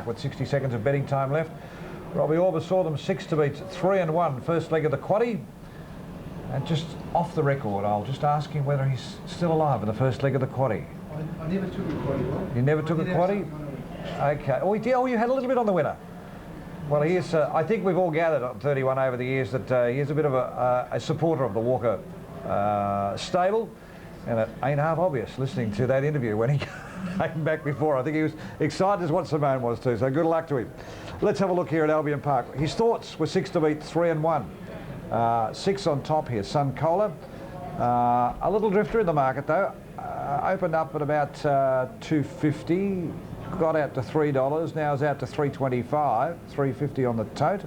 With 60 seconds of betting time left. Robbie Orber saw them 6 to beat 3-1 first leg of the quaddie. And just off the record, I'll just ask him whether he's still alive in the first leg of the quaddie. I never took a quaddie. You never took a quaddie? Okay. Oh, you had a little bit on the winner. Well, he is. I think we've all gathered on 31 over the years that he is a bit of a supporter of the Walker stable, and it ain't half obvious listening to that interview when he came back before. I think he was excited as what Simone was too, so good luck to him. Let's have a look here at Albion Park. His thoughts were 6 to beat 3-1. 6 on top here, Sun Cola. A little drifter in the market though. Opened up at about 250, got out to $3, now is out to $3.25, $3.50 on the tote.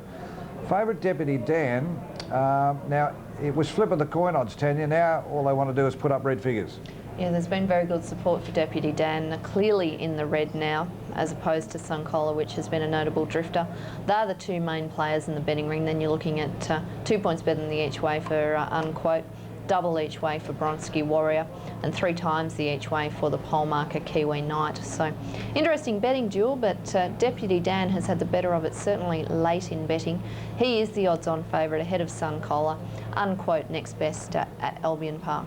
Favourite Deputy Dan, now it was flip of the coin odds, Tanya. Now all they want to do is put up red figures. Yeah, there's been very good support for Deputy Dan, clearly in the red now, as opposed to Suncola, which has been a notable drifter. They're the two main players in the betting ring. Then you're looking at 2 points better than the each way for Unquote, double each way for Bronski Warrior, and 3 times the each way for the pole marker Kiwi Knight. So interesting betting duel, but Deputy Dan has had the better of it, certainly late in betting. He is the odds-on favourite ahead of Suncola. Unquote next best at Albion Park.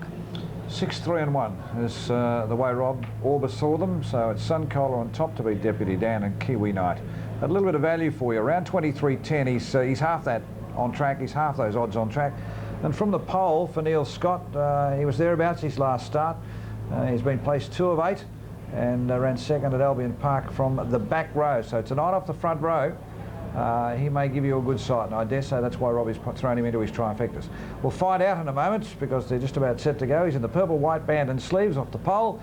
6, 3-1 is the way Rob Orber saw them. So it's Suncola on top to beat Deputy Dan and Kiwi Knight. A little bit of value for you, around 23.10. He's half that on track. He's half those odds on track. And from the pole for Neil Scott, he was thereabouts his last start. He's been placed 2 of 8 and ran second at Albion Park from the back row. So tonight off the front row, he may give you a good sight, and I dare say that's why Robbie's thrown him into his trifectas. We'll find out in a moment because they're just about set to go. He's in the purple, white band and sleeves off the pole.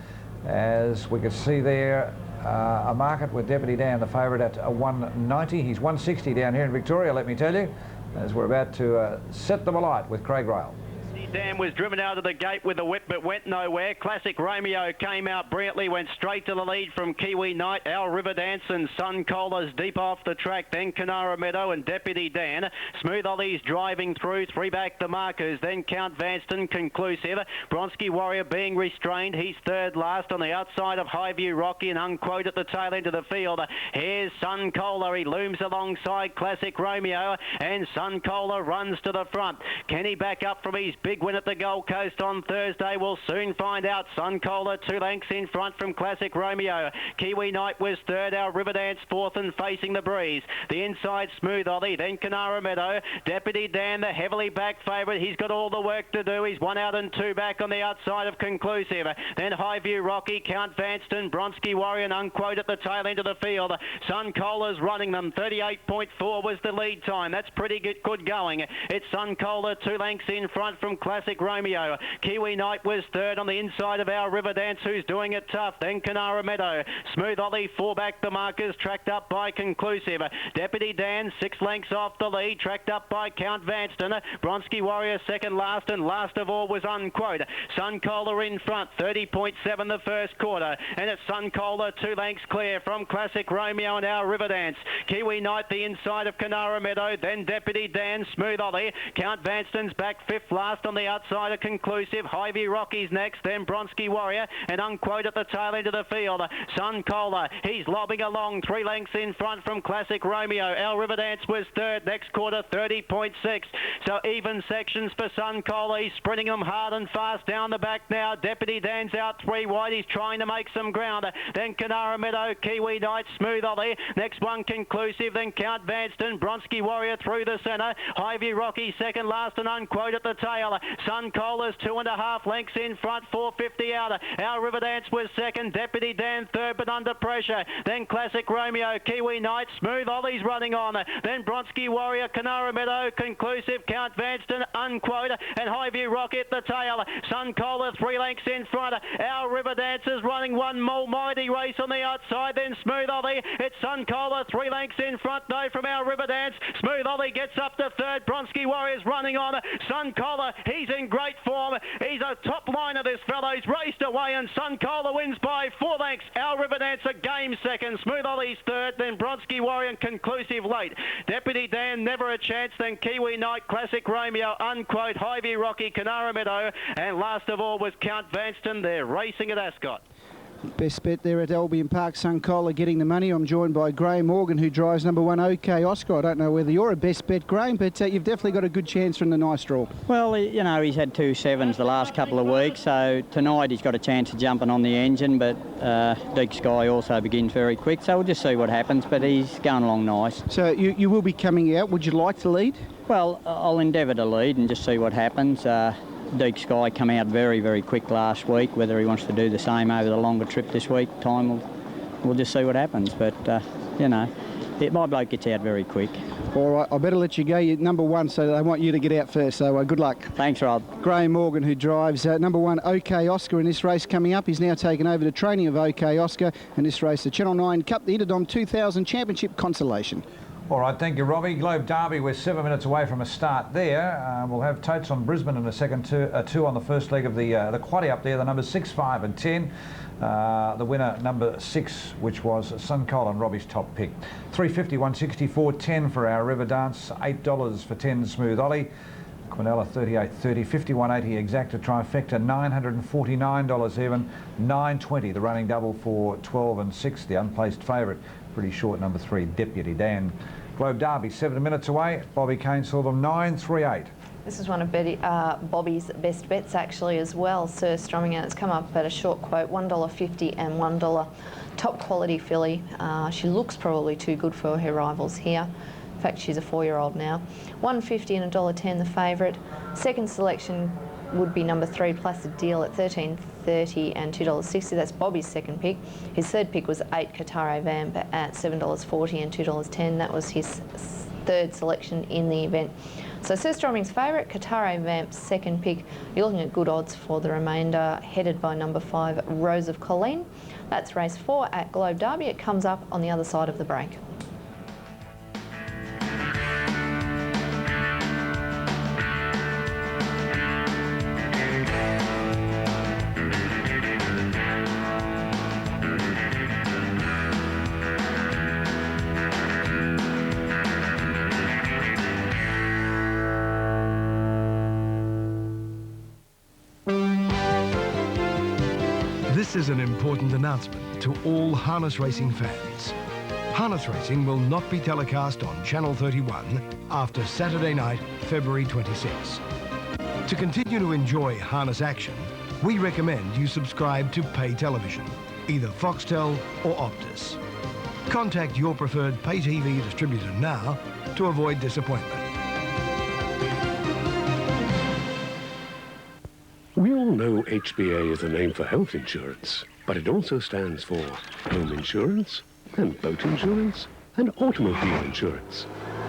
As we can see there, a market with Deputy Dan, the favourite, at a 190. He's 160 down here in Victoria, let me tell you, as we're about to set them alight with Craig Rail. Dan was driven out of the gate with the whip but went nowhere. Classic Romeo came out brilliantly, went straight to the lead from Kiwi Knight. Our River Dance and Sun Colas deep off the track, then Canara Meadow and Deputy Dan. Smooth Ollie's driving through, 3 back the markers, then Count Vanston conclusive. Bronski Warrior being restrained, he's third last on the outside of Highview Rocky and Unquote at the tail end of the field. Here's Sun Cola, he looms alongside Classic Romeo, and Sun Cola runs to the front. Can he back up from his big win at the Gold Coast on Thursday? We'll soon find out. Sun Cola 2 lengths in front from Classic Romeo. Kiwi Knight was third, our River Dance fourth and facing the breeze. The inside Smooth Ollie, then Canara Meadow. Deputy Dan, the heavily backed favourite. He's got all the work to do. He's 1 out and 2 back on the outside of conclusive. Then Highview Rocky, Count Vanston, Bronski Warrior and Unquote at the tail end of the field. Sun Cola's running them. 38.4 was the lead time. That's pretty good going. It's Sun Cola 2 lengths in front from Classic Romeo. Kiwi Knight was third on the inside of our River Dance, who's doing it tough. Then Canara Meadow. Smooth Ollie 4 back the markers, tracked up by conclusive. Deputy Dan 6 lengths off the lead, tracked up by Count Vanston. Bronski Warrior second last, and last of all was Unquote. Sun Cola in front, 30.7 the first quarter, and it's Sun Cola 2 lengths clear from Classic Romeo and our River Dance. Kiwi Knight the inside of Canara Meadow, then Deputy Dan, Smooth Ollie. Count Vanston's back 5th last on the outside of conclusive. Highview Rocky's next, then Bronski Warrior and Unquote at the tail end of the field. Sun Cola, he's lobbing along 3 lengths in front from Classic Romeo. Our River Dance was third, next quarter 30.6. So even sections for Sun Cola. He's sprinting them hard and fast down the back now. Deputy Dan's out 3 wide. He's trying to make some ground. Then Canara Meadow, Kiwi Knight, Smooth Ollie. Next one conclusive, then Count Vanston, Bronski Warrior through the centre. Highview Rocky second last and Unquote at the tail. Sun Cola's 2.5 lengths in front, 4.50 out. Our River Dance was second, Deputy Dan third but under pressure. Then Classic Romeo, Kiwi Knight, Smooth Ollie's running on. Then Bronski Warrior, Canara Meadow, conclusive, Count Vanston, Unquote and Highview Rocky at the tail. Sun Cola 3 lengths in front. Our River Dance is running one more mighty race on the outside, then Smooth Ollie. It's Sun Cola 3 lengths in front though from our River Dance. Smooth Ollie gets up to third. Bronski Warrior's running on. Sun Cola, he's in great form. He's a top line of this fellow. He's raced away and Sun Cola wins by 4 lengths. Our River Dance a game second. Smooth Ollie's third, then Bronski Warrior and conclusive late. Deputy Dan never a chance, then Kiwi Knight, Classic Romeo, Unquote, Highview Rocky, Canara Meadow, and last of all was Count Vanston. They're racing at Ascot. Best bet there at Albian Park. Suncola getting the money. I'm joined by Graham Morgan, who drives number 1 OK Oscar. I don't know whether you're a best bet, Graham, but you've definitely got a good chance from the nice draw. Well, you know, he's had 2 sevens the last couple of weeks, so tonight he's got a chance of jumping on the engine, but Deep Sky also begins very quick, so we'll just see what happens, but he's going along nice. So you will be coming out. Would you like to lead? Well, I'll endeavour to lead and just see what happens. Deep Sky come out very, very quick last week. Whether he wants to do the same over the longer trip this week, we'll just see what happens. But, you know, my bloke gets out very quick. All right, I better let you go. You're number 1, so they want you to get out first, so good luck. Thanks, Rob. Graham Morgan, who drives number 1 OK Oscar in this race coming up. He's now taken over the training of OK Oscar in this race, the Channel 9 Cup, the Interdom 2000 Championship Consolation. All right, thank you, Robbie. Globe Derby, we're 7 minutes away from a start there. We'll have totes on Brisbane in a second, two on the first leg of the quaddie up there, the numbers 6, 5 and 10. The winner, number 6, which was Suncola and Robbie's top pick. 350, 164, 10 for our River Dance, $8 for 10 Smooth Ollie. Quinella 38.30, 51.80 exacta trifecta, $949 even, 9.20 the running double for 12 and 6, the unplaced favourite. Pretty short, number 3, Deputy Dan. Globe Derby, 7 minutes away. Bobby Kane saw them 9.38. This is one of Bobby's best bets actually as well. Sir Stromingout has come up at a short quote, $1.50 and $1. Top quality filly. She looks probably too good for her rivals here. In fact, she's a 4-year-old now. $1.50 and $1.10 the favourite. Second selection would be number 3, Placid Deal at $13.30 and $2.60. That's Bobby's second pick. His third pick was 8, Katare Vamp at $7.40 and $2.10. That was his third selection in the event. So Sir Stroming's favourite, Katare Vamp's second pick. You're looking at good odds for the remainder, headed by number 5, Rose of Colleen. That's race 4 at Globe Derby. It comes up on the other side of the break. This is an important announcement to all harness racing fans. Harness racing will not be telecast on Channel 31 after Saturday night, February 26. To continue to enjoy harness action, we recommend you subscribe to pay television, either Foxtel or Optus. Contact your preferred pay TV distributor now to avoid disappointment. We all know HBA is the name for health insurance, but it also stands for home insurance and boat insurance and automobile insurance.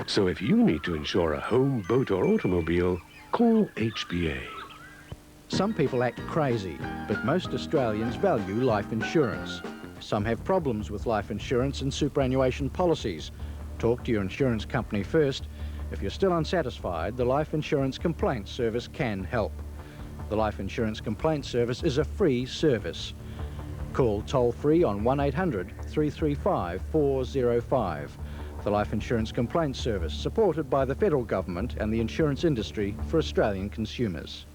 So if you need to insure a home, boat or automobile, call HBA. Some people act crazy, but most Australians value life insurance. Some have problems with life insurance and superannuation policies. Talk to your insurance company first. If you're still unsatisfied, the Life Insurance Complaints Service can help. The Life Insurance Complaints Service is a free service. Call toll-free on 1-800-335-405. The Life Insurance Complaints Service, supported by the federal government and the insurance industry for Australian consumers.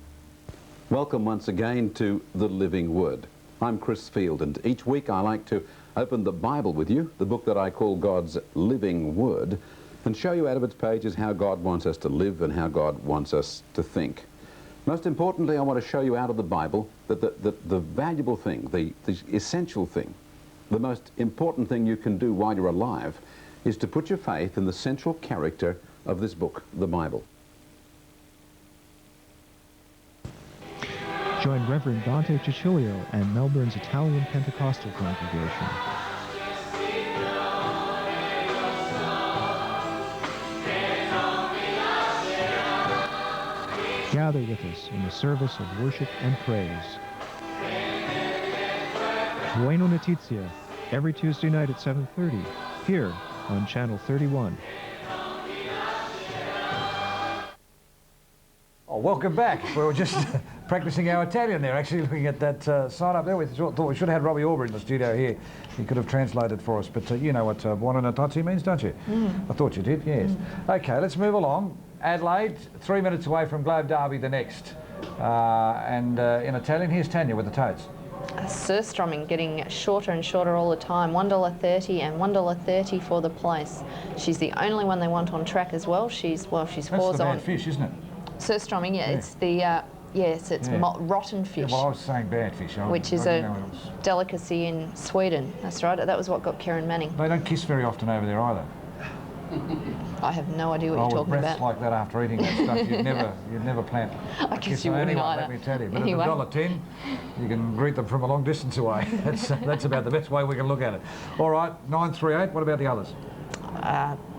Welcome once again to The Living Word. I'm Chris Field, and each week I like to open the Bible with you, the book that I call God's Living Word, and show you out of its pages how God wants us to live and how God wants us to think. Most importantly, I want to show you out of the Bible that the valuable thing, the essential thing, the most important thing you can do while you're alive is to put your faith in the central character of this book, the Bible. Join Reverend Dante Cicilio and Melbourne's Italian Pentecostal congregation. Gather with us in the service of worship and praise. Bueno Notizia, every Tuesday night at 7:30, here on Channel 31. Oh, welcome back. We were just practicing our Italian there, actually looking at that sign up there. We thought we should have had Robbie Aubrey in the studio here. He could have translated for us, but you know what Buona Notizia means, don't you? I thought you did, yes. Okay, let's move along. Adelaide, 3 minutes away from Globe Derby the next. And in Italian, here's Tanya with the totes. Surströmming getting shorter and shorter all the time, $1.30 and $1.30 for the place. She's the only one they want on track as well. She's That's fours the on. bad fish, isn't it? Surströmming, yeah, it's the yes, it's rotten fish. Yeah, well, I was saying bad fish, which is a delicacy in Sweden. That's right. That was what got Karen Manning. They don't kiss very often over there either. I have no idea what you're talking with breaths about. like that after eating that stuff, you'd never plan. I guess you wouldn't either. Let me tell you. But anyway. at $1.10, you can greet them from a long distance away. That's about the best way we can look at it. All right, 938. What about the others?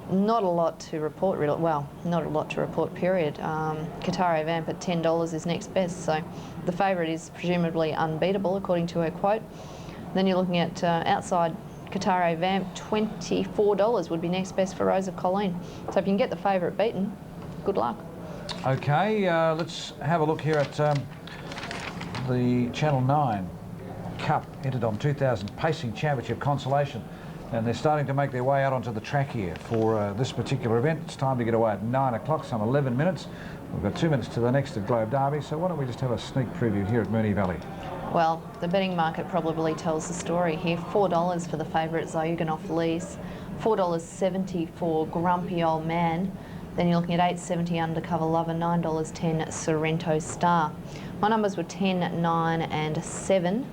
Not a lot to report, really. Well, not a lot to report, period. Qatari Vamp at $10 is next best, so the favourite is presumably unbeatable, according to her quote. Then you're looking at outside Qatari Vamp, $24 would be next best for Rose of Colleen. So if you can get the favourite beaten, good luck. Okay, let's have a look here at the Channel 9 Cup Interdom 2000 Pacing Championship Consolation. And they're starting to make their way out onto the track here for this particular event. It's time to get away at 9 o'clock, some 11 minutes. We've got 2 minutes to the next at Globe Derby, so why don't we just have a sneak preview here at Mooney Valley. Well, the betting market probably tells the story here. $4 for the favourite Zayuganov Lees, $4.70 for Grumpy Old Man. Then you're looking at $8.70 Undercover Lover, $9.10 Sorrento Star. My numbers were 10, 9 and 7.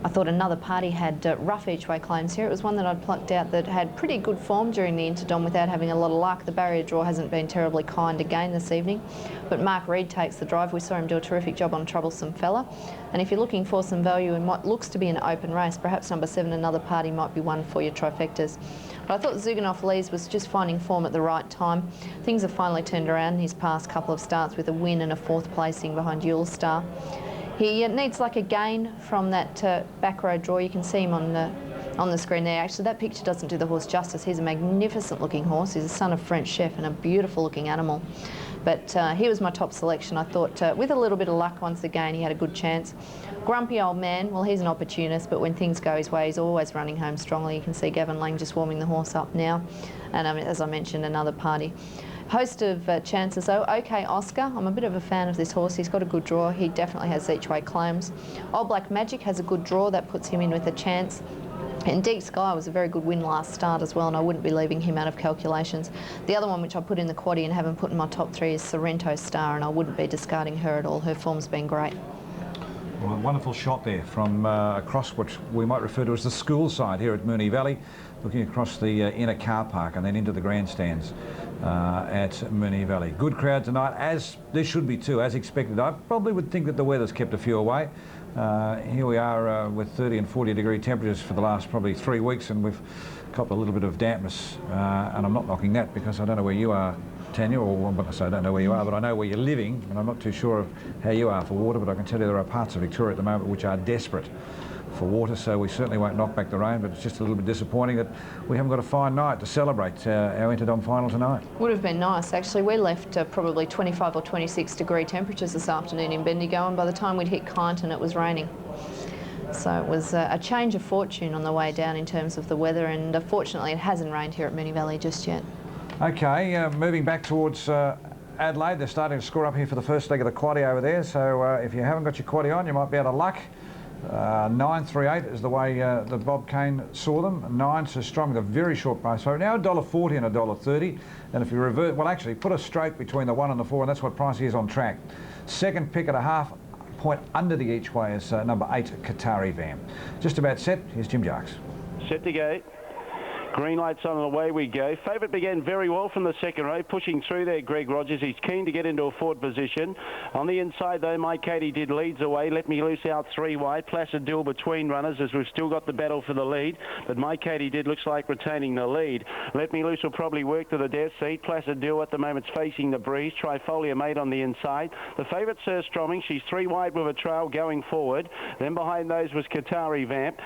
I thought another party had rough each-way claims here. It was one that I'd plucked out that had pretty good form during the Interdom without having a lot of luck. The barrier draw hasn't been terribly kind again this evening, but Mark Reed takes the drive. We saw him do a terrific job on Troublesome Fella. And if you're looking for some value in what looks to be an open race, perhaps number 7, Another Party, might be one for your trifectas. But I thought Zayuganov Lees was just finding form at the right time. Things have finally turned around in his past couple of starts with a win and a 4th placing behind Yule Star. He needs like a gain from that back row draw. You can see him on the screen there. Actually, that picture doesn't do the horse justice. He's a magnificent looking horse. He's a son of French chef and a beautiful looking animal. But he was my top selection. I thought with a little bit of luck once again, he had a good chance. Grumpy Old Man, well, he's an opportunist, but when things go his way, he's always running home strongly. You can see Gavin Lang just warming the horse up now. And as I mentioned, Another Party. Host of chances though. OK Oscar, I'm a bit of a fan of this horse. He's got a good draw. He definitely has each-way claims. Old Black Magic has a good draw. That puts him in with a chance. And Deep Sky was a very good win last start as well, and I wouldn't be leaving him out of calculations. The other one which I put in the quaddie and haven't put in my top 3 is Sorrento Star, and I wouldn't be discarding her at all. Her form's been great. Well, a wonderful shot there from across what we might refer to as the school side here at Mooney Valley, looking across the inner car park and then into the grandstands at Mooney Valley. Good crowd tonight, as there should be too, as expected. I probably would think that the weather's kept a few away. Here we are with 30 and 40 degree temperatures for the last probably 3 weeks, and we've copped a little bit of dampness, and I'm not knocking that because I don't know where you are, Tanya, or I don't know where you are, but I know where you're living, and I'm not too sure of how you are for water, but I can tell you there are parts of Victoria at the moment which are desperate for water, so we certainly won't knock back the rain, but it's just a little bit disappointing that we haven't got a fine night to celebrate our Interdom final tonight. Would have been nice, actually. We left probably 25 or 26 degree temperatures this afternoon in Bendigo, and by the time we'd hit Kyneton, it was raining. So it was a change of fortune on the way down in terms of the weather, and fortunately it hasn't rained here at Mooney Valley just yet. Okay, moving back towards Adelaide, they're starting to score up here for the first leg of the quaddie over there, so if you haven't got your quaddie on, you might be out of luck. 938 is the way that Bob Kane saw them. 9 so strong with a very short price. So now $1.40 and $1.30. And if you revert, well, actually put a straight between the 1 and the 4, and that's what price he is on track. Second pick at a half point under the each way is number 8 Qatari Vamp. Just about set. Here's Jim Jarks. Set to go. Green lights on and away we go. Favourite began very well from the second row, pushing through there, Greg Rogers. He's keen to get into a forward position. On the inside, though, My Katie Did leads away. Let Me Loose out 3 wide. Placid Dill between runners as we've still got the battle for the lead. But My Katie Did looks like retaining the lead. Let Me Loose will probably work to the death seat. Placid Dill at the moment's facing the breeze. Trifolia Mate on the inside. The favourite, Surströmming. She's 3 wide with a trail going forward. Then behind those was Qatari Vamp.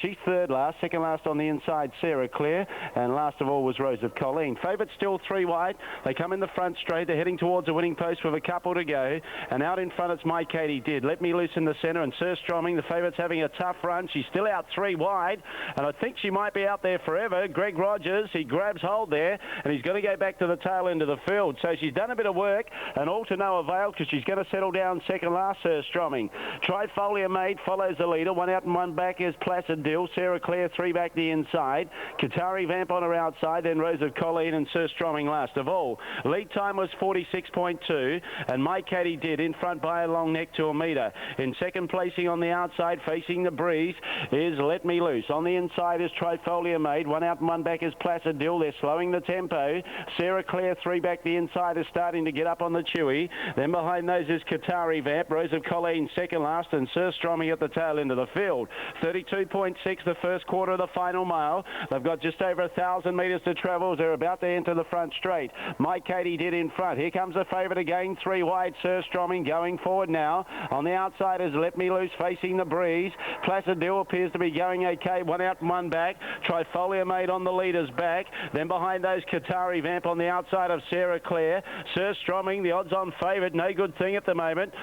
She's third last. Second last on the inside, Sarah Clear. Clear, and last of all was Rose of Colleen. Favourite still 3 wide. They come in the front straight. They're heading towards the winning post with a couple to go, and out in front it's My Katie Did. Let Me Loose in the centre, and Sir Stroming, the favourite's having a tough run. She's still out 3 wide, and I think she might be out there forever. Greg Rogers, he grabs hold there, and he's going to go back to the tail end of the field. So she's done a bit of work, and all to no avail, because she's going to settle down second last, Sir Stroming. Trifolia Maid follows the leader. 1 out and 1 back is Placid Dill. Sarah Clare 3 back the inside. Qatari Vamp on her outside, then Rose of Colleen and Sir Stroming last of all. Lead time was 46.2, and My Katie Did in front by a long neck to a metre. In second placing on the outside, facing the breeze, is Let Me Loose. On the inside is Trifolia Maid. 1 out and 1 back is Placid Dill. They're slowing the tempo. Sarah Clare 3 back the inside is starting to get up on the chewy. Then behind those is Qatari Vamp. Rose of Colleen second last, and Sir Stroming at the tail end of the field. 32.6 the first quarter of the final mile. They've got just over 1,000 metres to travel as they're about to enter the front straight. My Katie Did in front. Here comes the favourite again, 3 wide, Sir Stroming going forward now. On the outside is Let Me Loose facing the breeze. Placid Dill appears to be going okay. 1 out and 1 back. Trifolia Maid on the leader's back. Then behind those Qatari Vamp on the outside of Sarah Clare. Sir Stroming, the odds-on favourite, no good thing at the moment.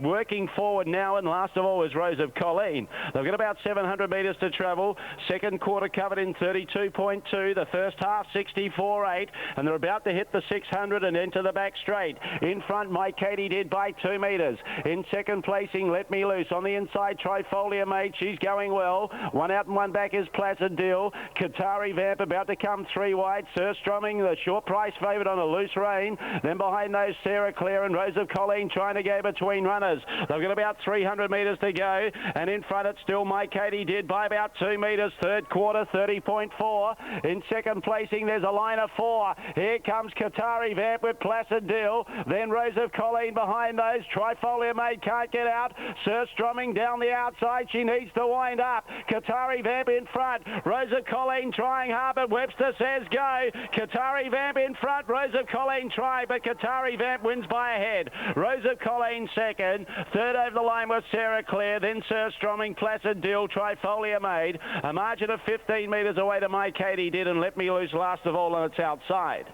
Working forward now, and last of all is Rose of Colleen. They've got about 700 metres to travel. Second quarter covered in 32.2. The first half 64.8, and they're about to hit the 600 and enter the back straight. In front, My Katie Did by 2 metres. In second placing, Let Me Loose. On the inside, Trifolia Maid. She's going well. 1 out and 1 back is Placid Dill. Qatari Vamp about to come 3 wide. Sir Stroming, the short price favourite on a loose rein. Then behind those, Sarah Clare and Rose of Colleen trying to go between runners. They've got about 300 metres to go, and in front it's still My Katie Did by about 2 metres. Third quarter, 30.4. In second placing, there's a line of 4. Here comes Qatari Vamp with Placid Dill. Then Rose of Colleen behind those. Trifolia Maid can't get out. Sir Stroming down the outside. She needs to wind up. Qatari Vamp in front. Rose of Colleen trying hard, but Webster says go. Qatari Vamp in front. Rose of Colleen trying, but Qatari Vamp wins by a head. Rose of Colleen second. Third over the line was Sarah Clare. Then Sir Stroming, Placid Dill, Trifolia Maid. A margin of 15 metres away to My Katie Did, and Let Me Loose last of all on its outside.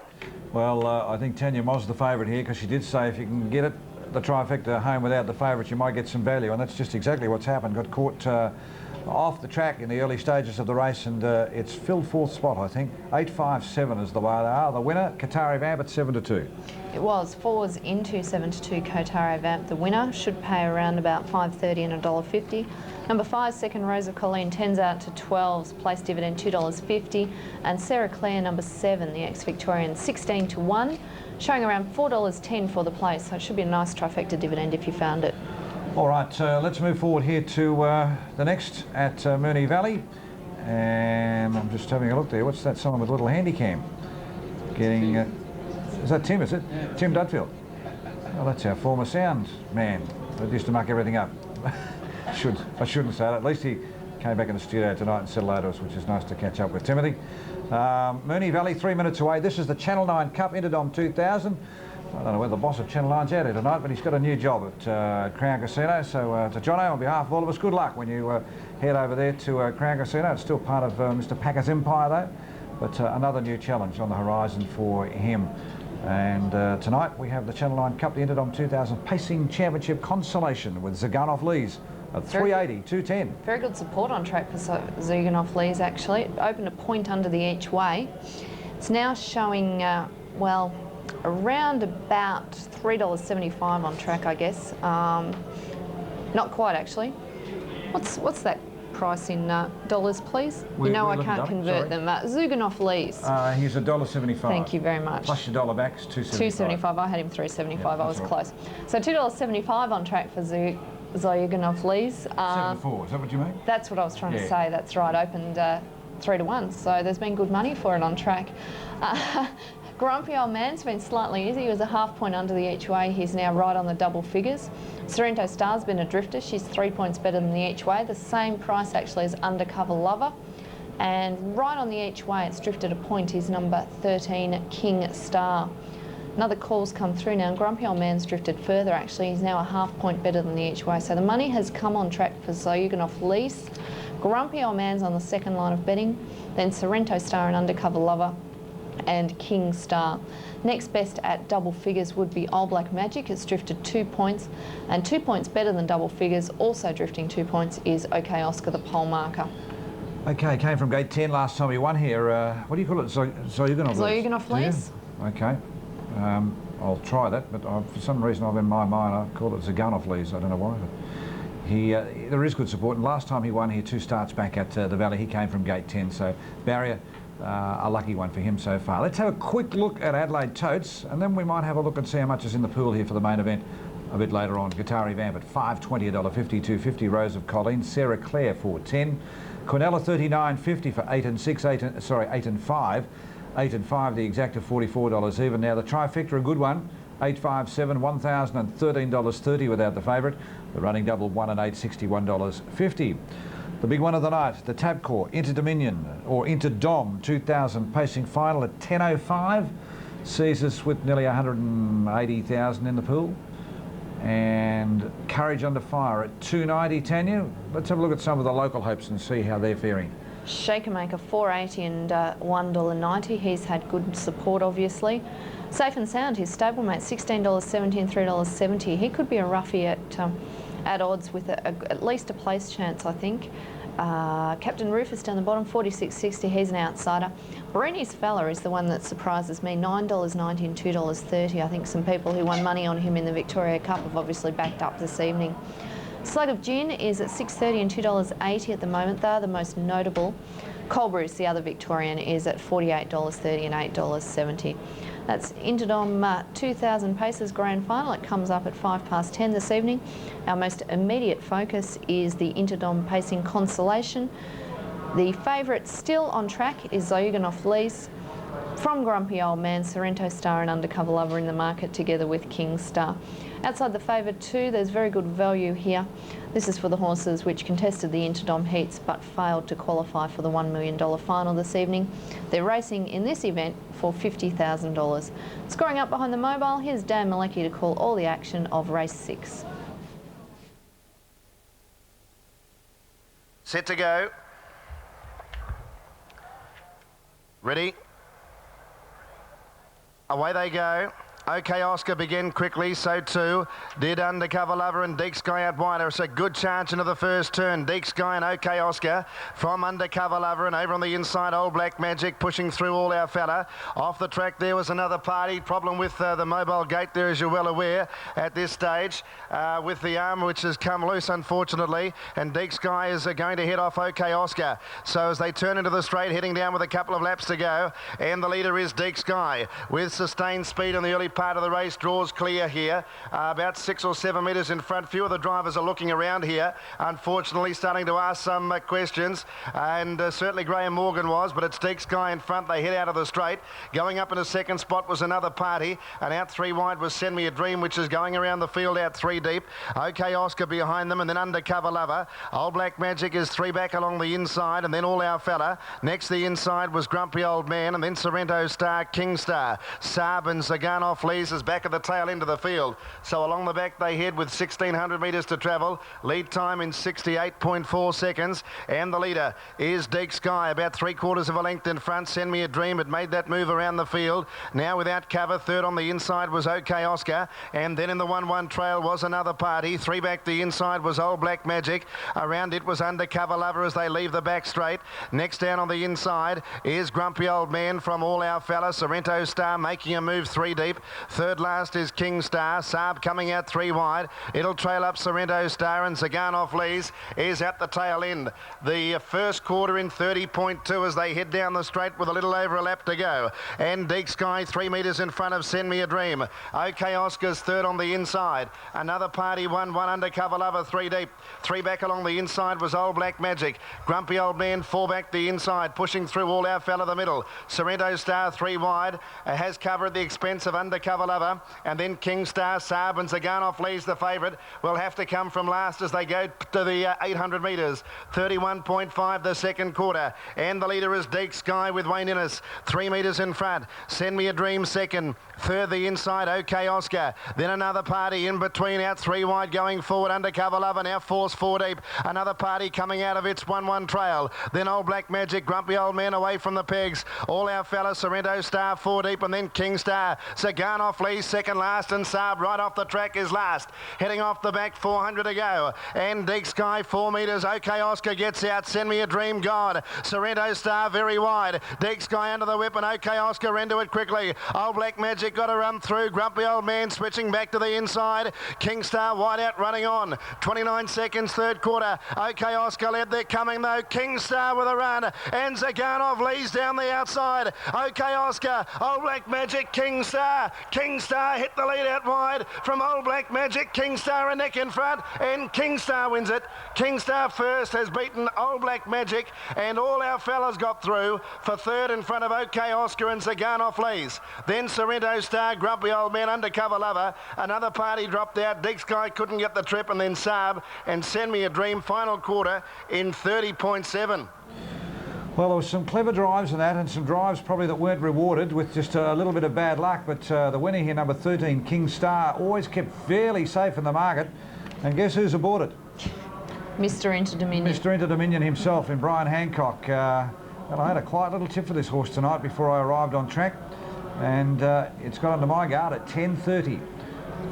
Well, I think Tanya Moss the favourite here, because she did say if you can get it, the trifecta home without the favourite, you might get some value, and that's just exactly what's happened. Got caught off the track in the early stages of the race, and it's filled 4th spot, I think. 8.57 is the way they are. The winner, Qatari Vamp at 7-2. It was 4s into 7-2 Qatari Vamp. The winner should pay around about $5.30 and $1.50. Number 5, second Rose of Colleen, 10s out to 12s, place dividend $2.50. And Sarah Clare, number 7, the ex-Victorian, 16-1, showing around $4.10 for the place. So it should be a nice trifecta dividend if you found it. All right, let's move forward here to the next at Mooney Valley. And I'm just having a look there. What's that someone with a little handy cam? Getting, is that Tim, is it? Yeah. Tim Dudfield. Well, that's our former sound man that used to muck everything up. I shouldn't say that. At least he came back in the studio tonight and said hello to us, which is nice to catch up with Timothy. Mooney Valley, 3 minutes away. This is the Channel 9 Cup, Interdom 2000. I don't know whether the boss of Channel 9's out here tonight, but he's got a new job at Crown Casino. So to Jono, on behalf of all of us, good luck when you head over there to Crown Casino. It's still part of Mr. Packer's empire, though, but another new challenge on the horizon for him. And tonight we have the Channel 9 Cup, the Interdom 2000 Pacing Championship Consolation with Zaganov Lees at 380, 210. Very good support on track for Zaganov Lees, actually. It opened a point under the each way. It's now showing, well, around about $3.75 on track, I guess. Not quite, actually. What's that price in dollars, please? You know I can't convert them. Zaganov Lees. He's $1.75. Thank you very much. Plus your dollar back is $2.75. $2.75. I had him $3.75. Yeah, I was right. close. So $2.75 on track for Zaganov Lees. 7-4. Is that what you mean? That's what I was trying to say. That's right. Opened 3-1. So there's been good money for it on track. Grumpy Old Man's been slightly easy. He was a half point under the each way. He's now right on the double figures. Sorrento Star's been a drifter. She's 3 points better than the each way. The same price actually as Undercover Lover. And right on the each way, it's drifted a point, is number 13, King Star. Another call's come through now. Grumpy Old Man's drifted further, actually. He's now a half point better than the each way. So the money has come on track for Zaganov Lees. Grumpy Old Man's on the second line of betting, then Sorrento Star and Undercover Lover, and King Star. Next best at double figures would be Old Black Magic. It's drifted 2 points, and 2 points better than double figures, also drifting 2 points, is OK Oscar, the pole marker. Okay, came from gate 10 last time he won here. What do you call it? Zoyuganov Lease? Zoyuganov Lease. Okay. I'll try that, but for some reason in my mind I call it Zaganov Lease. I don't know why. But there is good support, and last time he won here 2 starts back at the Valley, he came from gate 10, so barrier, a lucky one for him so far. Let's have a quick look at Adelaide Totes, and then we might have a look and see how much is in the pool here for the main event a bit later on. Guitari Vamp at $5.20, $1.50, $2.50. Rose of Colleen. Sarah Clare $4.10. Cornella $39.50 for 8 and 6, 8 and 5. 8 and 5, the exacta $44 even. Now the trifecta, a good one. 8, 5, 7, $1,013.30 without the favourite. The running double 1 and 8, $61.50. The big one of the night, the Tabcorp Interdominion or Interdom 2000 pacing final at 10.05. Sees us with nearly 180,000 in the pool. And Courage Under Fire at 2.90, Tanya. Let's have a look at some of the local hopes and see how they're faring. Shaker Maker $4.80 and $1.90. He's had good support, obviously. Safe and Sound, his stablemate, $16.70 $3.70. He could be a roughie at odds with at least a place chance, I think. Captain Rufus down the bottom, $46.60. He's an outsider. Bruni's Fella is the one that surprises me, $9.90 and $2.30. I think some people who won money on him in the Victoria Cup have obviously backed up this evening. Slug of Gin is at $6.30 and $2.80 at the moment. They're the most notable. Cold Bruce, the other Victorian, is at $48.30 and $8.70. That's Interdom 2000 Paces Grand Final. It comes up at 10:05 this evening. Our most immediate focus is the Interdom Pacing Consolation. The favourite still on track is Zoyuganov Lease. From Grumpy Old Man, Sorrento Star and Undercover Lover in the market together with King Star. Outside the favourite 2, there's very good value here. This is for the horses which contested the Interdom heats but failed to qualify for the $1 million final this evening. They're racing in this event for $50,000. Scoring up behind the mobile, here's Dan Malecki to call all the action of race 6. Set to go. Ready? Away they go. OK Oscar began quickly, so too did Undercover Lover and Deek Sky out wider. It's a good charge into the first turn. Deek Sky and OK Oscar from Undercover Lover, and over on the inside Old Black Magic pushing through All Our Fella. Off the track there was another party. Problem with the mobile gate there, as you're well aware at this stage, with the arm which has come loose unfortunately, and Deek Sky is going to head off OK Oscar. So as they turn into the straight, heading down with a couple of laps to go, and the leader is Deek Sky with sustained speed in the early part of the race. Draws clear here, about 6 or 7 metres in front. Few of the drivers are looking around here, unfortunately starting to ask some questions, and certainly Graham Morgan was, but it's Deek Sky in front. They head out of the straight. Going up in a second spot was another party, and out 3 wide was Send Me a Dream, which is going around the field out 3 deep. OK Oscar behind them, and then Undercover Lover. Old Black Magic is 3 back along the inside, and then All Our Fella. Next the inside was Grumpy Old Man, and then Sorrento Star, King Star. Saab and Zaganov Lees is back at the tail end of the field. So along the back they head with 1,600 metres to travel. Lead time in 68.4 seconds. And the leader is Deek Sky, about 3/4 of a length in front. Send Me a Dream had made that move around the field. Now without cover, third on the inside was OK Oscar. And then in the 1-1 trail was another party. 3 back the inside was Old Black Magic. Around it was Undercover Lover as they leave the back straight. Next down on the inside is Grumpy Old Man from All Our Fella. Sorrento Star making a move 3 deep. Third last is King Star. Saab coming out 3 wide. It'll trail up Sorrento Star, and Zaganov Lees is at the tail end. The first quarter in 30.2 as they head down the straight with a little over a lap to go. And Deek Sky 3 metres in front of Send Me a Dream. OK Oscar's third on the inside. Another party 1-1 Undercover Lover 3 deep. 3 back along the inside was Old Black Magic. Grumpy Old Man 4 back the inside, pushing through All Our Fella the middle. Sorrento Star 3 wide, has cover at the expense of Undercover Undercover Lover, and then King Star, Saab and Zaganov leads the favourite. Will have to come from last as they go to the 800 metres. 31.5 the second quarter. And the leader is Deek Sky with Wayne Innes. 3 metres in front. Send Me a Dream second. Third the inside, OK Oscar. Then another party in between, out 3 wide going forward. Undercover Lover now force 4 deep. Another party coming out of its 1-1 trail. Then Old Black Magic, Grumpy Old Man away from the pegs. All our fellas, Sorrento Star 4 deep, and then King Star. Zaganov leads second last, and Saab right off the track is last. Heading off the back, 400 to go. And Deek Sky 4 metres. OK Oscar gets out. Send Me a Dream God. Sorrento Star very wide. Deek Sky under the whip, and OK Oscar into it quickly. Old Black Magic got to run through. Grumpy Old Man switching back to the inside. King Star wide out running on. 29 seconds third quarter. OK Oscar led. They're coming though. King Star with a run, and Zaganov leads down the outside. OK Oscar, Old Black Magic, King Star. King Star hit the lead out wide from Old Black Magic. King Star a neck in front, and King Star wins it. King Star first has beaten Old Black Magic, and all our fellas got through for third in front of OK Oscar and Zaganov leads. Then Sorrento Star, Grumpy Old Man, Undercover Lover. Another party dropped out. Deek Sky couldn't get the trip, and then Saab and Send Me a Dream final quarter in 30.7. Well, there was some clever drives in that, and some drives probably that weren't rewarded with just a little bit of bad luck, but the winner here, number 13, King Star, always kept fairly safe in the market, and guess who's aboard it? Mr. Interdominion. Mr. Interdominion himself in Brian Hancock. Well, I had a quiet little tip for this horse tonight before I arrived on track, and it's got under my guard at 10.30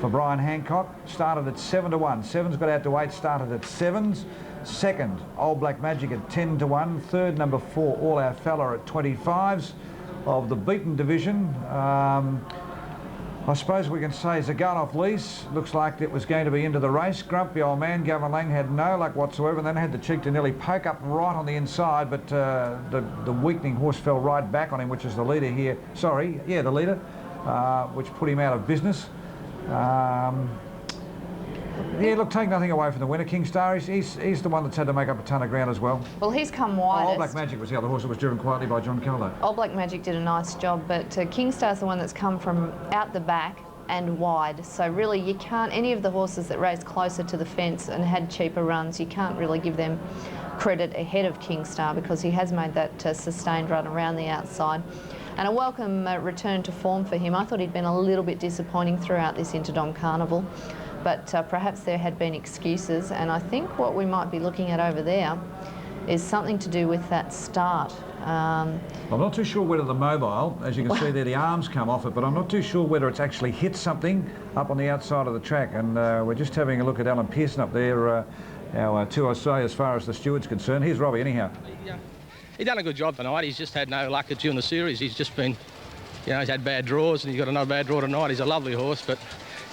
for Brian Hancock. Started at 7-1. 7's got out to 8, started at 7s. Second, Old Black Magic at 10-1. Third, number 4, All Our Fella at 25s. Of the beaten division, I suppose we can say Zaganov lease. Looks like it was going to be into the race. Grumpy Old Man, Gavin Lang had no luck whatsoever, and then had the cheek to nearly poke up right on the inside, but the weakening horse fell right back on him, which is the leader here. Sorry, yeah, the leader, which put him out of business. Yeah, look, take nothing away from the winner, King Star. He's the one that's had to make up a ton of ground as well. Well, he's come widest. Old Black Magic was the other horse that was driven quietly by John Caldo. Old Black Magic did a nice job, but King Star's the one that's come from out the back and wide. So really, you can't, any of the horses that race closer to the fence and had cheaper runs, you can't really give them credit ahead of King Star, because he has made that sustained run around the outside. And a welcome return to form for him. I thought he'd been a little bit disappointing throughout this Interdom Carnival, but perhaps there had been excuses, and I think what we might be looking at over there is something to do with that start. I'm not too sure whether the mobile, as you can see there, the arms come off it, but I'm not too sure whether it's actually hit something up on the outside of the track. And we're just having a look at Alan Pearson up there, our 2SA as far as the steward's concerned. Here's Robbie anyhow. He done a good job tonight. He's just had no luck during the series. He's just been, you know, he's had bad draws, and he's got another bad draw tonight. He's a lovely horse, but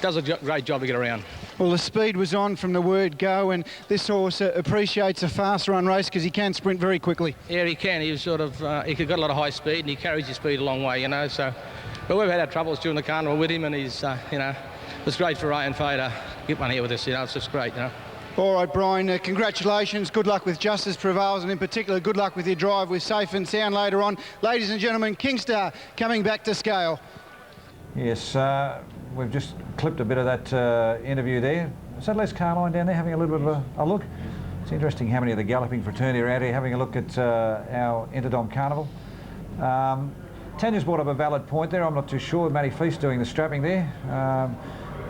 does a great job to get around. Well, the speed was on from the word go, and this horse appreciates a fast run race because he can sprint very quickly. Yeah, he can. He was sort of, he got a lot of high speed, and he carries his speed a long way, you know. So, but we've had our troubles during the carnival with him, and he's, you know, it was great for Ray and Faye to get one here with us. You know, it's just great, you know. All right, Brian, congratulations. Good luck with Justice Prevails, and in particular, good luck with your drive with Safe and Sound later on. Ladies and gentlemen, King Star coming back to scale. Yes, we've just clipped a bit of that interview there. Is that Les Carline down there having a little bit of a look? It's interesting how many of the galloping fraternity are out here having a look at our Interdom Carnival. Tanya's brought up a valid point there. I'm not too sure. Matty Feast doing the strapping there.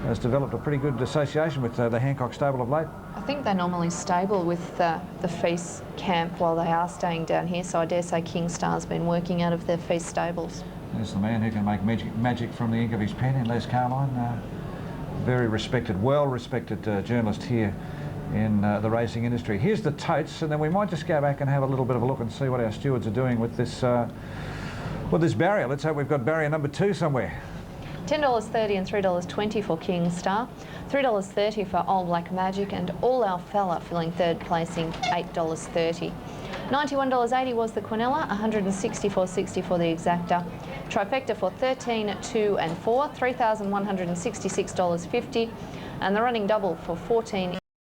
Has developed a pretty good association with the Hancock stable of late. I think they normally stable with the Feast camp while they are staying down here, so I dare say King Star's been working out of their Feast stables. There's the man who can make magic from the ink of his pen in Les Carline. Very respected, well-respected journalist here in the racing industry. Here's the totes, and then we might just go back and have a little bit of a look and see what our stewards are doing with this barrier. Let's hope we've got barrier number 2 somewhere. $10.30 and $3.20 for King Star, $3.30 for Old Black Magic, and All Our Fella filling third placing $8.30. $91.80 was the Quinella, $164.60 for the Exacta. Trifecta for 13, 2 and 4, $3,166.50. And the running double for 14